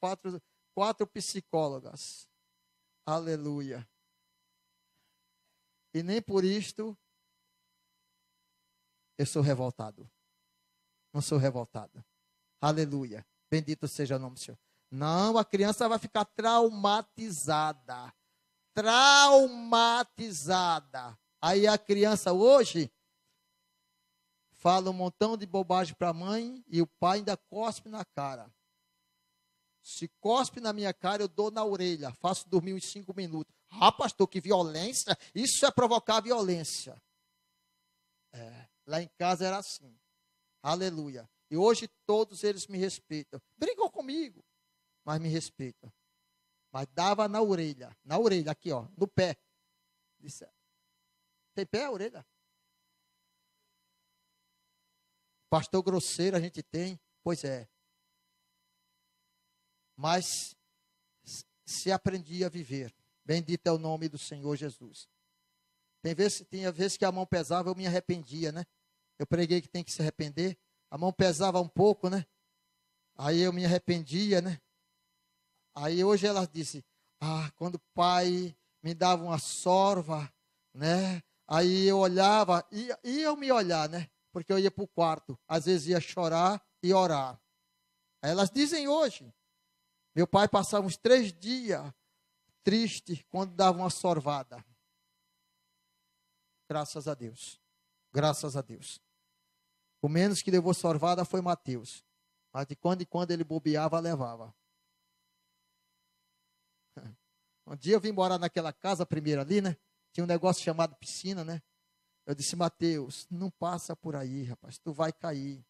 quatro psicólogas. Aleluia. E nem por isto eu sou revoltado. Não sou revoltado. Aleluia. Bendito seja o nome do Senhor. Não, a criança vai ficar traumatizada. Traumatizada. Aí a criança hoje fala um montão de bobagem para a mãe e o pai ainda cospe na cara. Se cospe na minha cara, eu dou na orelha. Faço dormir uns 5 minutos. Ah, pastor, que violência. Isso é provocar violência. Lá em casa era assim. Aleluia. E hoje todos eles me respeitam. Brigam comigo, mas me respeitam. Mas dava na orelha, aqui ó, no pé. Disse, tem pé a orelha? Pastor grosseiro a gente tem? Pois é. Mas se aprendia a viver. Bendito é o nome do Senhor Jesus. Tinha vezes que a mão pesava, eu me arrependia, né? Eu preguei que tem que se arrepender. A mão pesava um pouco, né? Aí eu me arrependia, né? Aí hoje ela disse, quando o pai me dava uma sorva, né? Aí eu olhava, e eu me olhar, né? Porque eu ia para o quarto. Às vezes ia chorar e orar. Aí elas dizem hoje, meu pai passava uns 3 dias triste quando dava uma sorvada. Graças a Deus. Graças a Deus. O menos que levou sorvada foi Mateus. Mas de quando em quando ele bobeava, levava. Um dia eu vim morar naquela casa primeira ali, né? Tinha um negócio chamado piscina, né? Eu disse, Mateus, não passa por aí, rapaz. Tu vai cair.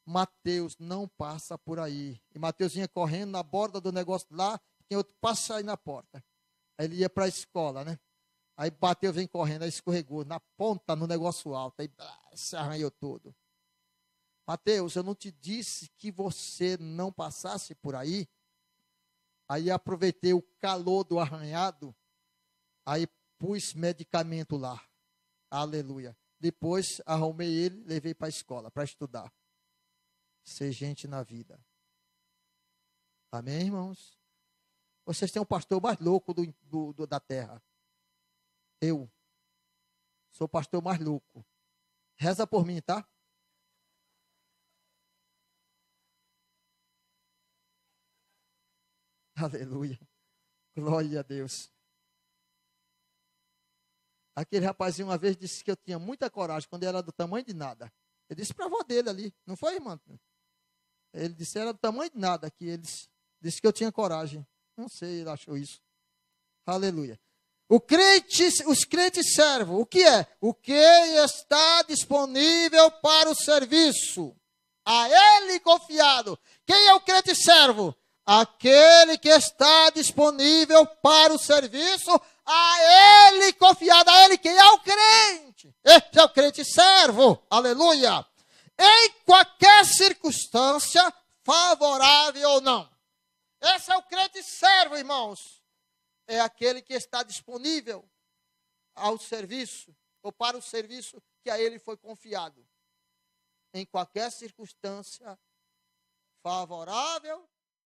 Mateus, não passa por aí. E Mateus vinha correndo na borda do negócio lá. Tinha outro, passa aí na porta. Aí ele ia para a escola, né? Aí bateu, vem correndo, aí escorregou na ponta, no negócio alto. Aí se arranhou todo. Mateus, eu não te disse que você não passasse por aí? Aí aproveitei o calor do arranhado, aí pus medicamento lá. Aleluia. Depois arrumei ele, levei para a escola, para estudar. Ser gente na vida. Amém, irmãos? Vocês têm um pastor mais louco da terra. Eu sou o pastor mais louco. Reza por mim, tá? Aleluia. Glória a Deus. Aquele rapazinho uma vez disse que eu tinha muita coragem quando era do tamanho de nada. Ele disse para a avó dele ali. Não foi, irmão? Ele disse era do tamanho de nada. Que ele disse que eu tinha coragem. Não sei, ele achou isso. Aleluia. Os crentes servos, o que é? O que está disponível para o serviço. A ele confiado. Quem é o crente servo? Aquele que está disponível para o serviço, a ele confiado, a ele quem é o crente. Este é o crente servo, aleluia. Em qualquer circunstância, favorável ou não. Esse é o crente servo, irmãos. É aquele que está disponível ao serviço, ou para o serviço que a ele foi confiado. Em qualquer circunstância, favorável